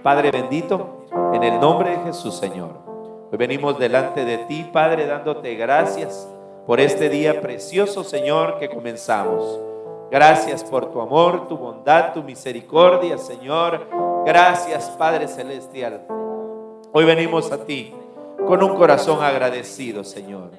Padre bendito, en el nombre de Jesús, Señor, hoy venimos delante de ti, Padre, dándote gracias por este día precioso, Señor, que comenzamos. Gracias por tu amor, tu bondad, tu misericordia, Señor. Gracias, Padre Celestial. Hoy venimos a ti con un corazón agradecido, Señor,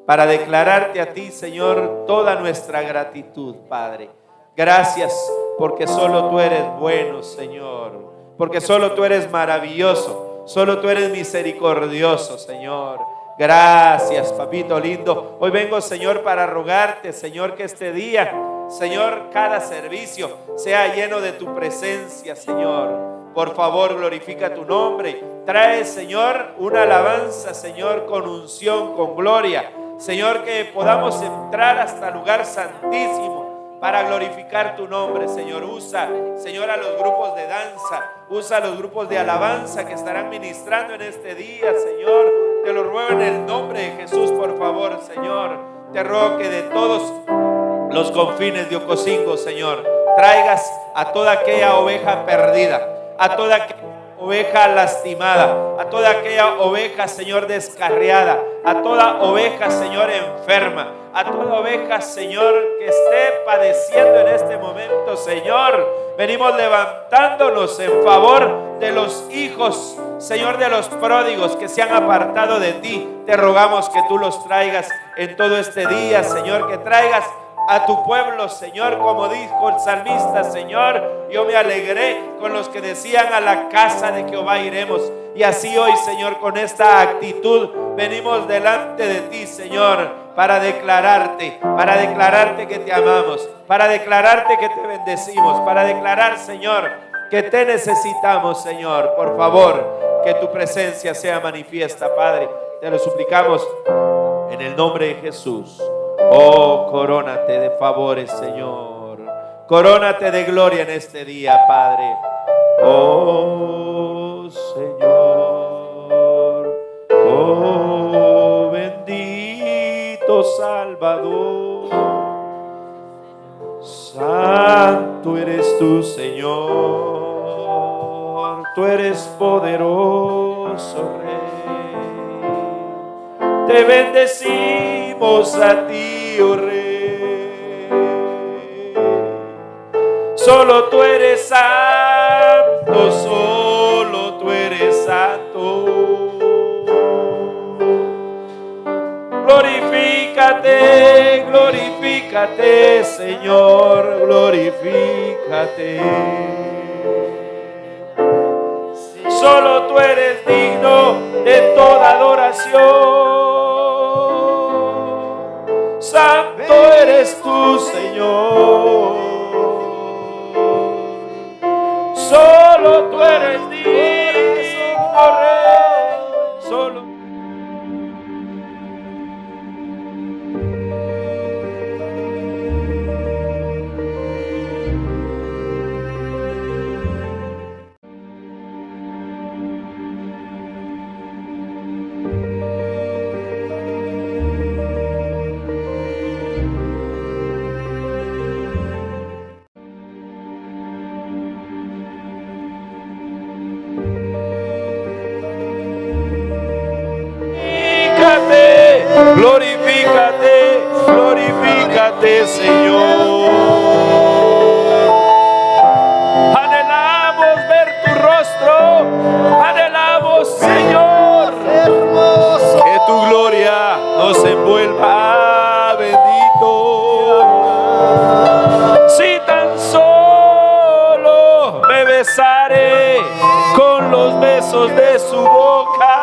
para declararte a ti, Señor, toda nuestra gratitud, Padre. Gracias porque solo tú eres bueno, Señor, porque solo tú eres maravilloso, solo tú eres misericordioso, Señor. Gracias, papito lindo. Hoy vengo, Señor, para rogarte, Señor, que este día, Señor, cada servicio sea lleno de tu presencia, Señor. Por favor, glorifica tu nombre. Trae, Señor, una alabanza, Señor, con unción, con gloria. Señor, que podamos entrar hasta el lugar santísimo para glorificar tu nombre, Señor. Usa, Señor, a los grupos de danza. Usa a los grupos de alabanza que estarán ministrando en este día, Señor. Te lo ruego en el nombre de Jesús, por favor, Señor. Te ruego que de todos los confines de Ocosingo, Señor, traigas a toda aquella oveja perdida, a toda aquella oveja lastimada, a toda aquella oveja, Señor, descarriada, a toda oveja, Señor, enferma, a toda oveja, Señor, que esté padeciendo en este momento, Señor. Venimos levantándonos en favor de los hijos, Señor, de los pródigos que se han apartado de ti. Te rogamos que tú los traigas en todo este día, Señor, que traigas a tu pueblo, Señor, como dijo el salmista, Señor. Yo me alegré con los que decían: a la casa de Jehová iremos. Y así hoy, Señor, con esta actitud venimos delante de ti, Señor, para declararte que te amamos, para declararte que te bendecimos, para declarar, Señor, que te necesitamos, Señor. Por favor, que tu presencia sea manifiesta, Padre. Te lo suplicamos en el nombre de Jesús. Oh, corónate de favores, Señor. Corónate de gloria en este día, Padre. Oh, Señor. Oh, bendito Salvador. Santo eres tú, Señor. Tú eres poderoso, Rey. Te bendecimos a ti, oh Rey. Solo tú eres santo, solo tú eres santo. Glorifícate, glorifícate, Señor, glorifícate. Solo tú eres digno de toda adoración. Santo eres tú, Señor. Solo tú eres digno, Rey. Solo. Glorifícate, glorifícate, Señor. Anhelamos ver tu rostro, anhelamos, Señor, que tu gloria nos envuelva, bendito. Si tan solo me besaré con los besos de su boca.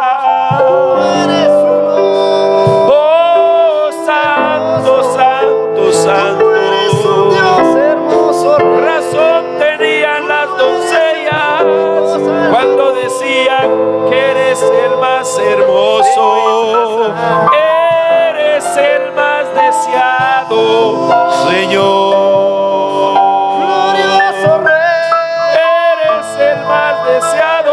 Santo, Dios hermoso, razón tenían las doncellas cuando decían que eres el más hermoso, eres el más deseado, Señor. Glorioso Rey, eres el más deseado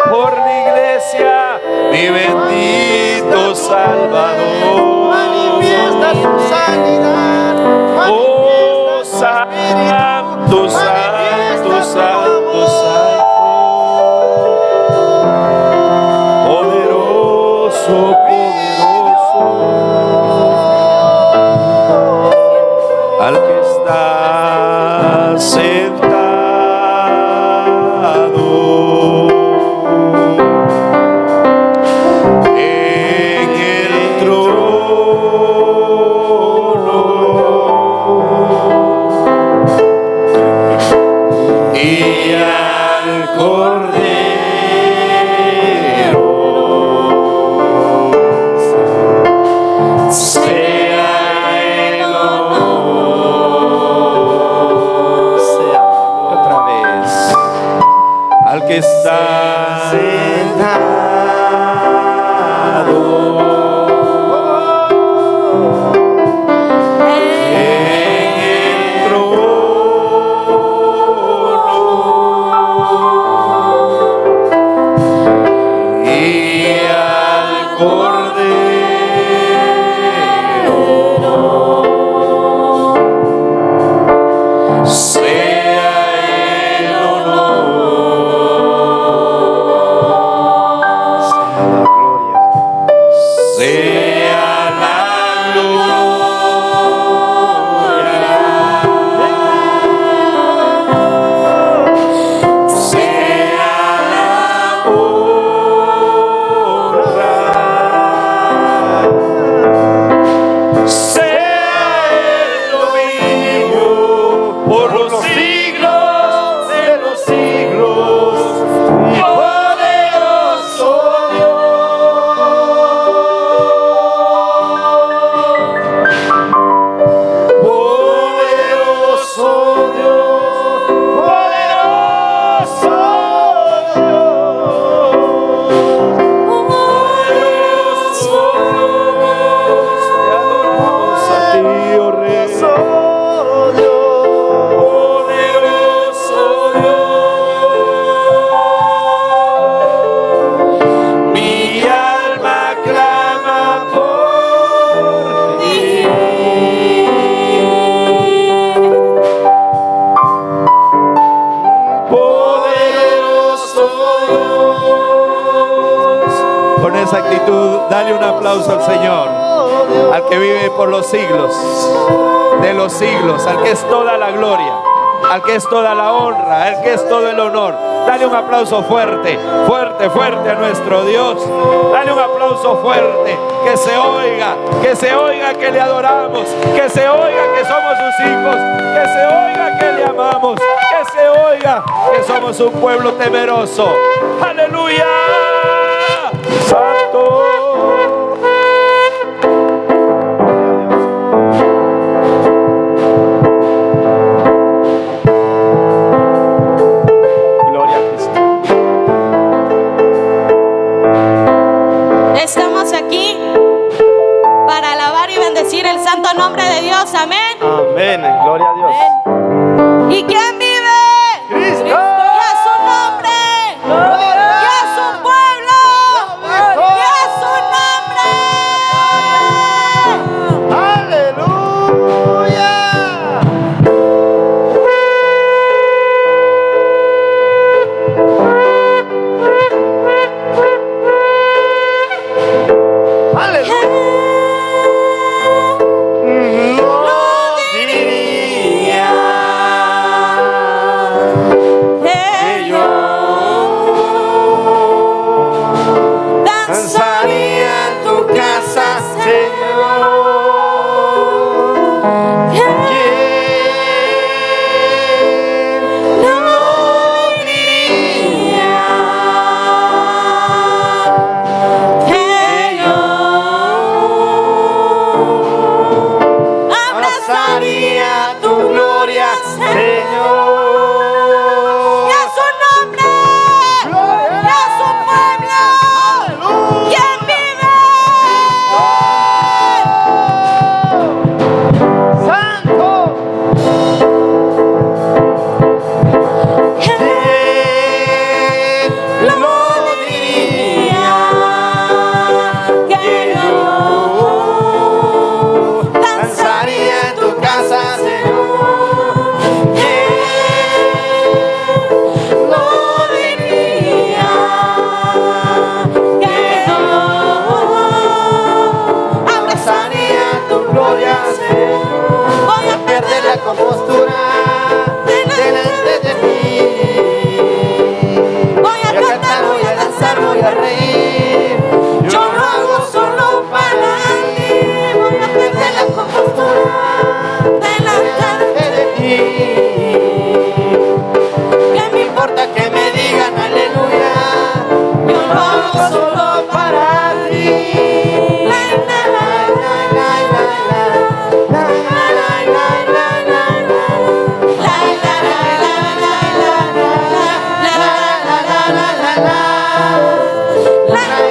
por la iglesia, mi bendito Salvador. Manifiesta tu sanidad. Oh, santo, santo, santo, santo. Con esa actitud, dale un aplauso al Señor, al que vive por los siglos de los siglos, al que es toda la gloria, al que es toda la honra, al que es todo el honor. Dale un aplauso fuerte, fuerte, fuerte a nuestro Dios. Dale un aplauso fuerte, que se oiga que le adoramos, que se oiga que somos sus hijos, que se oiga que le amamos, que se oiga que somos un pueblo temeroso. ¡Aleluya! ¡Santo! Estamos aquí para alabar y bendecir el santo nombre de Dios. Amén. Amén. Gloria a Dios. Amén. ¿Y quién vive? Cristo. Y a su nombre. Y a su pueblo. Y a su nombre. Aleluya. La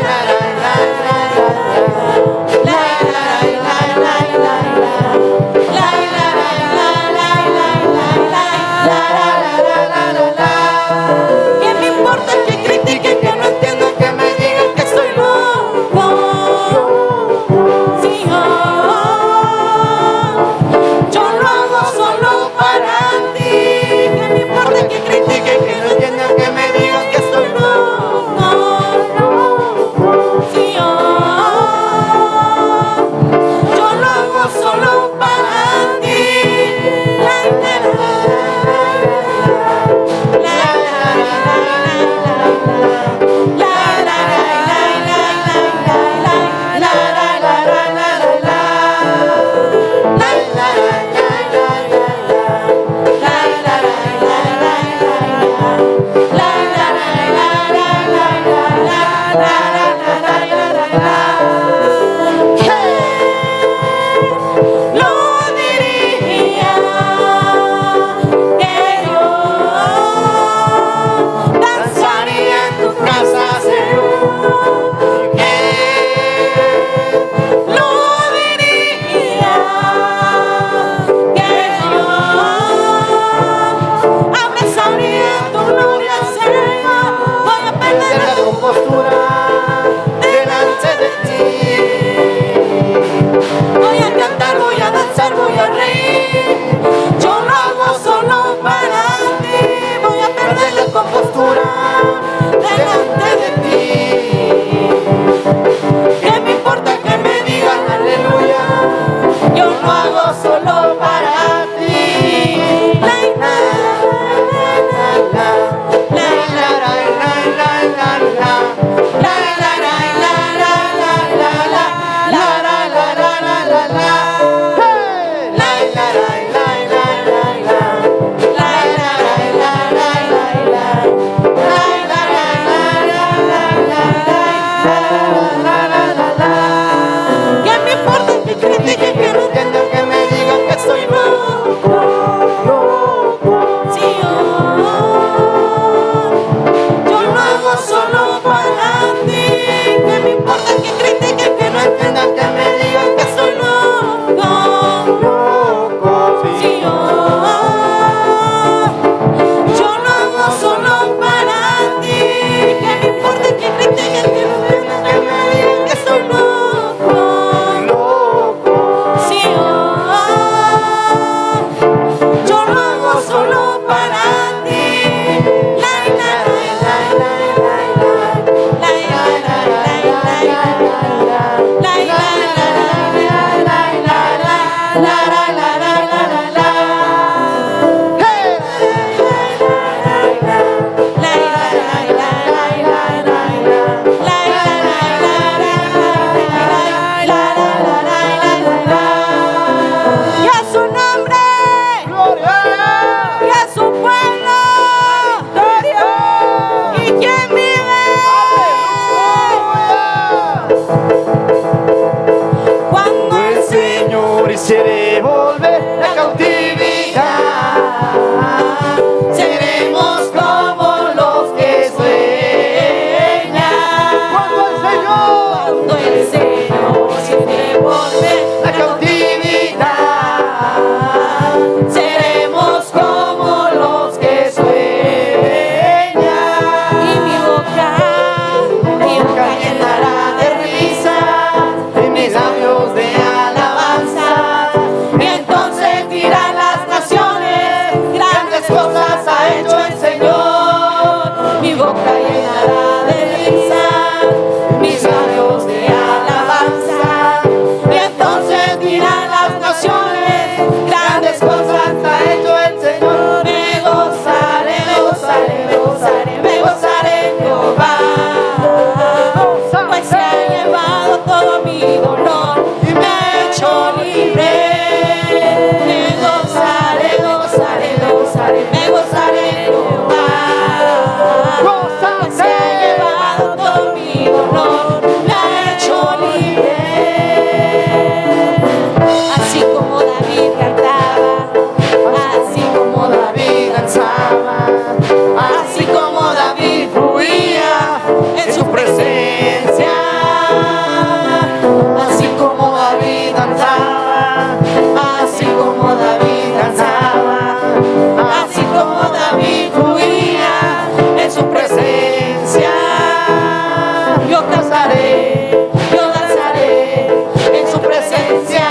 yo cantaré, yo danzaré, en su presencia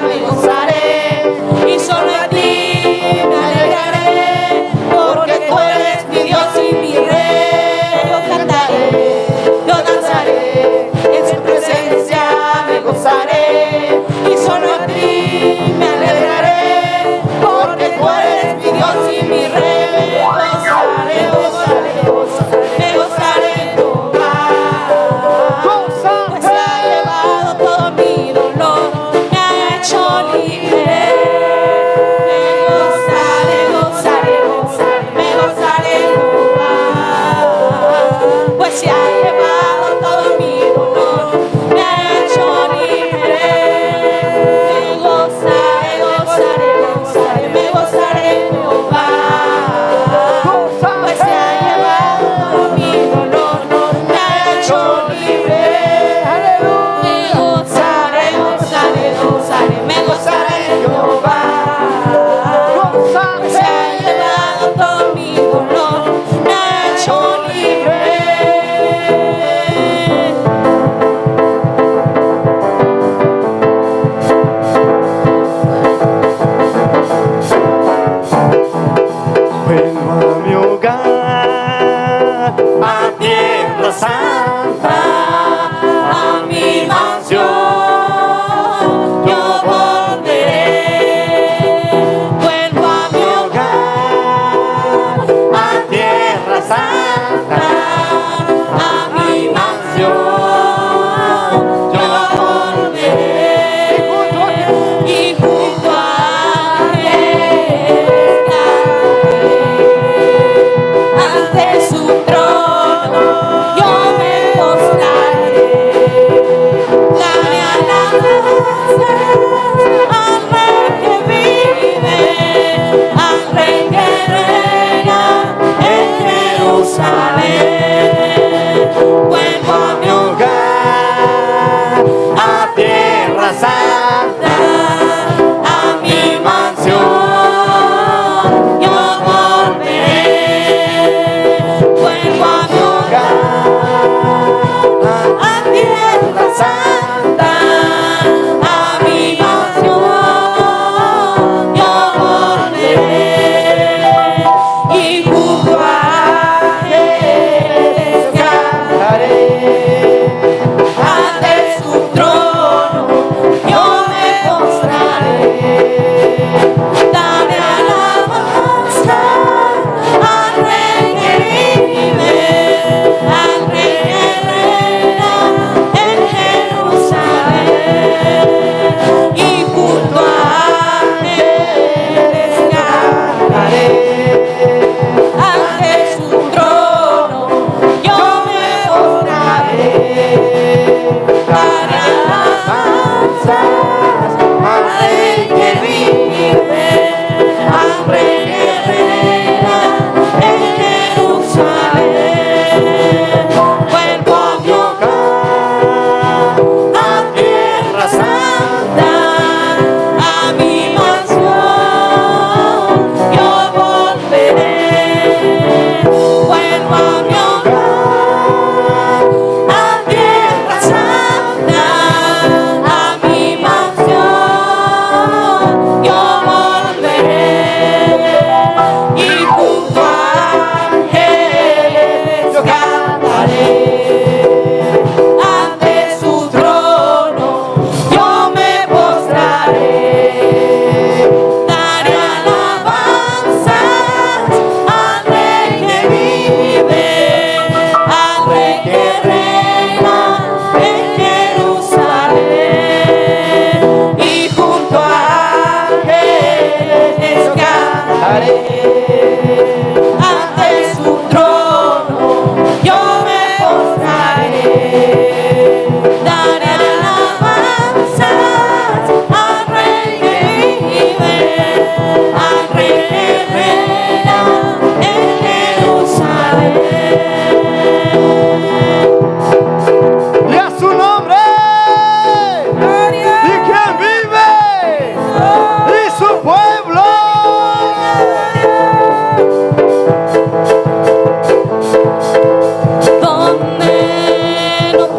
me gozaré, y solo en ti me alegraré, porque tú eres mi Dios y mi Rey. Yo cantaré, yo danzaré, en su presencia me gozaré, y solo en ti me alegraré, porque tú eres mi Dios y mi Rey. Me gozaré, gozaré, gozaré, me gozaré en Jehová, pues se ha llevado todo mi dolor, me ha hecho libre. Me gozaré, gozaré, gozaré, me gozaré en Jehová, pues se ha llevado todo mi dolor, me ha hecho libre. Me gozaré, gozaré, gozaré, me gozaré en Jehová, pues se ha llevado todo mi dolor, me ha hecho libre. Me gozaré, gozaré, gozaré, me gozaré en Jehová, pues se ha llevado todo mi dolor, me ha hecho libre. Vuelvo a mi hogar, a tierra santa,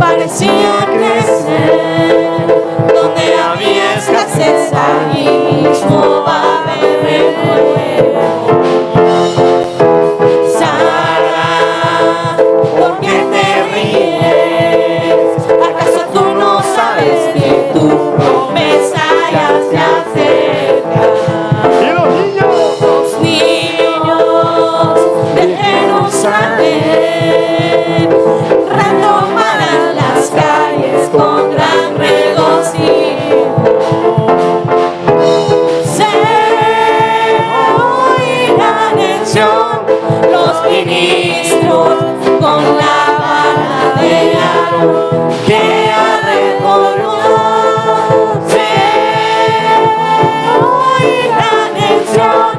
parecía crecer, donde había escasez, allí mismo va a haber renuevo. Sara, ¿por qué te ríes? ¿Acaso tú no sabes que tu promesa ya se acerca? Y los niños. Los niños de Jerusalén retomarán las calles con gran regocijo. Se oirán en Sion los ministros con la vara de Aarón que reconoce. Oirán en Sion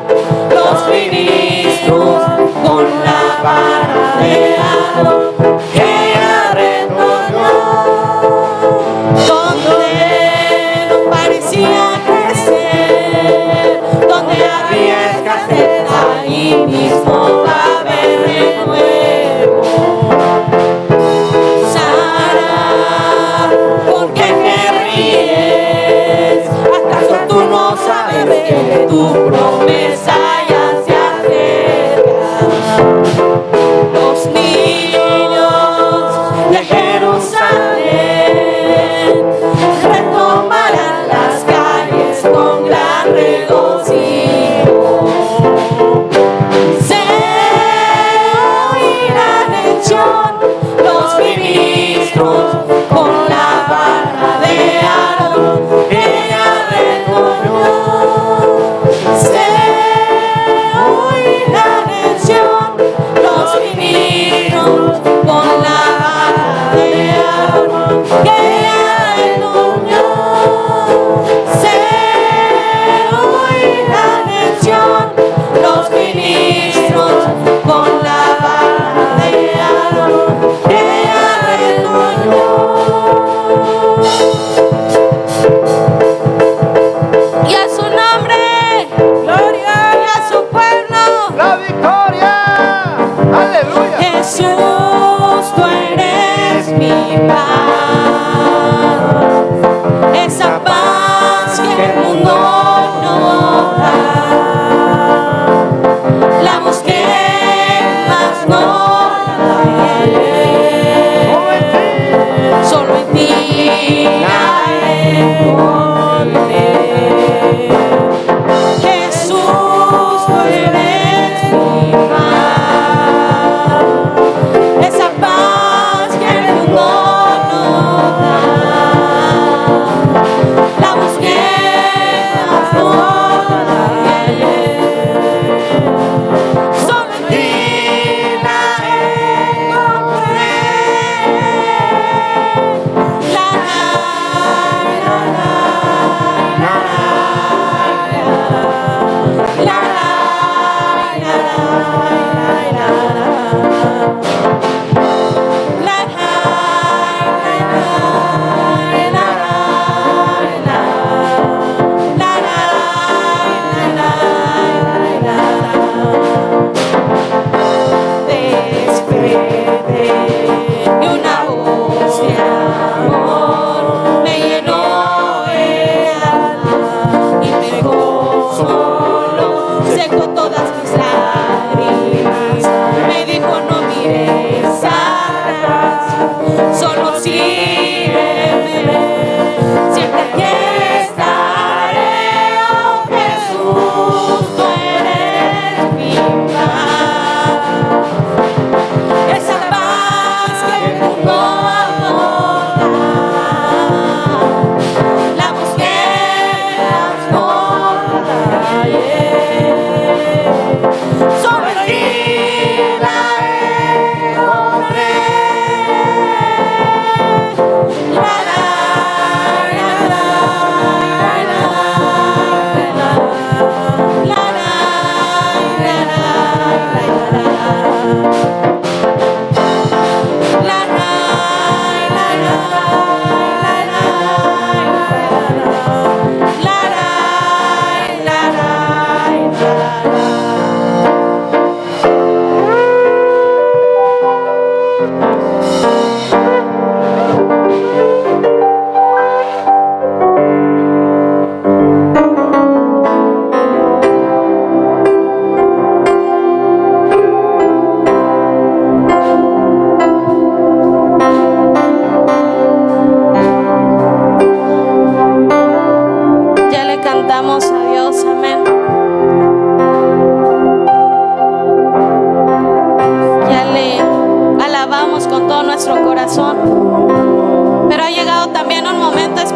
los ministros con la vara de Aarón que retornó. Donde no parecía crecer, donde había escasez, ahí mismo va a haber renuevo. Sara, ¿por qué te ríes? ¿Acaso tú no sabes que tu promesa ya se acerca? Los niños de Jerusalén retomarán las calles con gran regocijo. Se oirán en Sion los ministros con la vara de Aarón que ya retornó. Se oirán en Sion los ministros con la vara de Aarón que ya retornó. Se oirán en Sion los ministros con la vara de Aarón que ya retornó. Y a su nombre, gloria, y a su pueblo, La victoria. Aleluya. Jesús, tú eres mi paz, esa paz que el mundo no da. La busqué, mas no la hallé. Solo en ti la encontré. Jesús, tú eres mi paz, esa paz que el mundo no da. La busqué, mas no la hallé. Solo en ti la encontré. La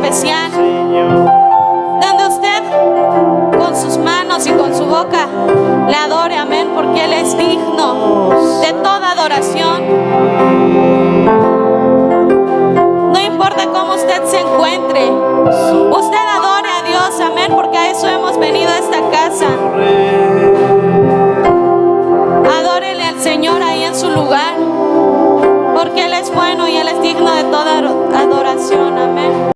especial, donde usted con sus manos y con su boca le adore, amén, porque Él es digno de toda adoración. No importa cómo usted se encuentre, usted adore a Dios, amén, porque a eso hemos venido a esta casa. Adórele al Señor ahí en su lugar, porque Él es bueno y Él es digno de toda adoración, amén.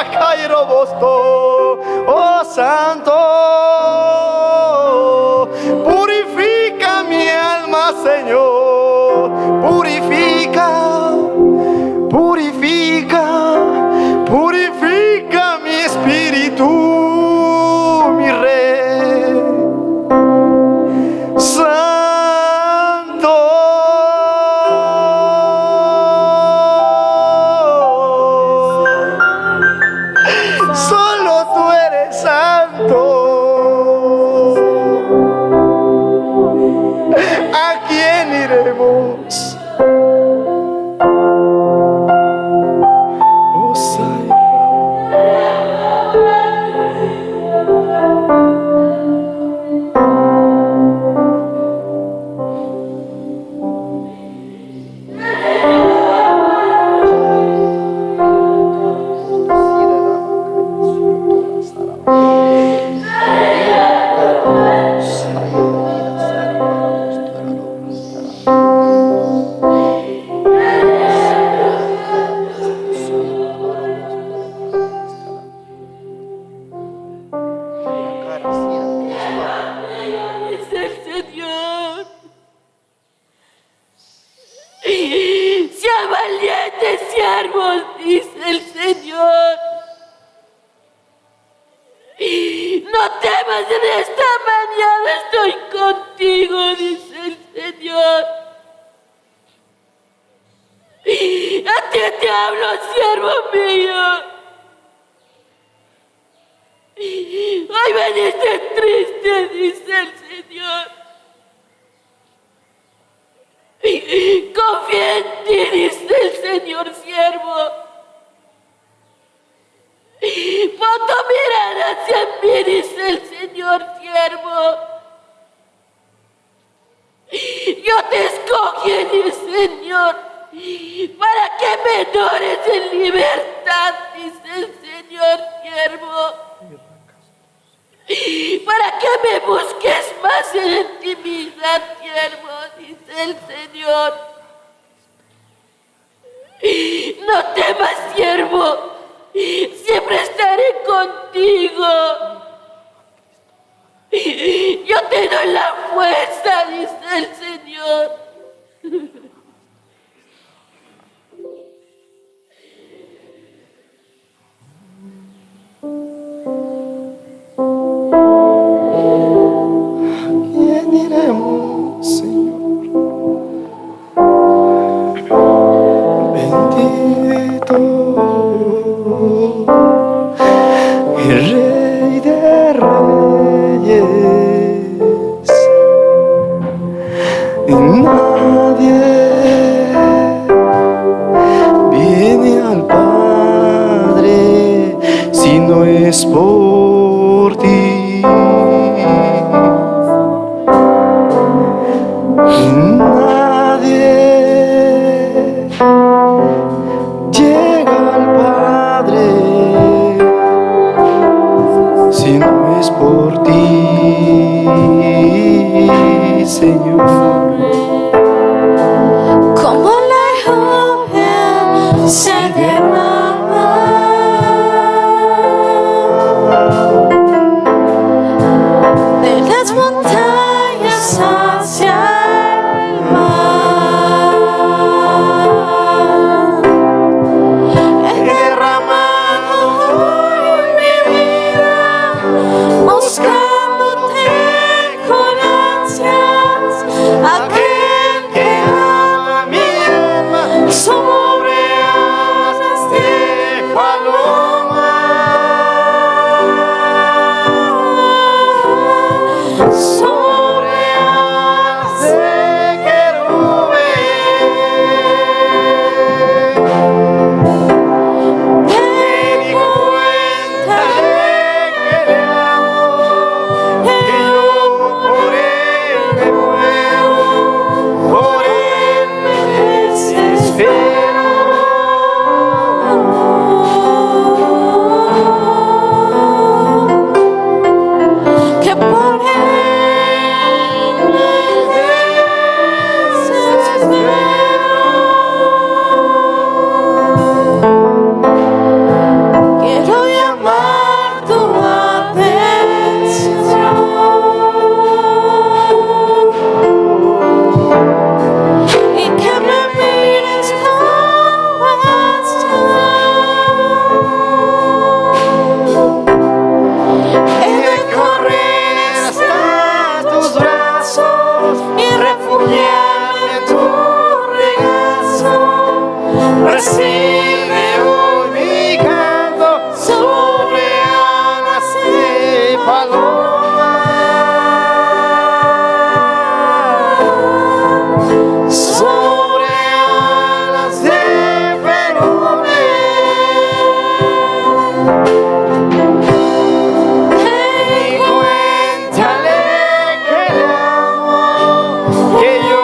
Cairo Bosto, oh Santo, purifica mi alma, Señor, purifica, purifica, purifica mi espíritu, mi Rey Santo. Solo tú eres santo. ¿A quién iremos? Oh, Es el Señor. Sean valientes siervos, dice el Señor. No temas, en esta mañana estoy contigo, dice el Señor. A ti te hablo, siervo mío. Hoy veniste triste, dice el Señor. Confía en ti, dice el Señor, siervo. Pon tu mirada hacia mí, dice el Señor, siervo. Yo te escogí, dice el Señor, para que me adores en libertad, dice el Señor, siervo. Para que me busques más en intimidad, siervo, dice el Señor. No temas, siervo, siempre estaré contigo. Yo te doy la fuerza, dice el Señor. ¿Quién iremos, Señor? Bendito el Rey de Reyes. Y nadie viene al Padre si no es por ti. Nadie llega al Padre si no es por ti, Señor. Como la lluvia se derrama Y cuéntale que le amo, que yo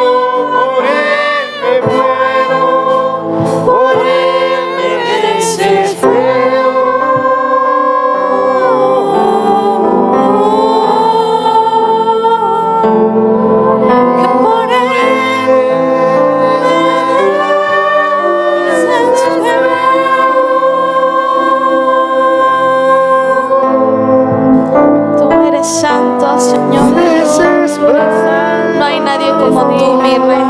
por él me muero, por él me desespero. Que por él tú eres santo, Señor. No hay nadie como tú, mi Rey.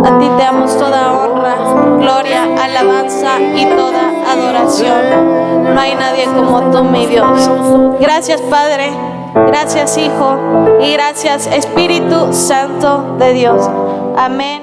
A ti te damos toda honra, gloria, alabanza y toda adoración. No hay nadie como tú, mi Dios. Gracias, Padre. Gracias, Hijo. Y gracias, Espíritu Santo de Dios. Amén.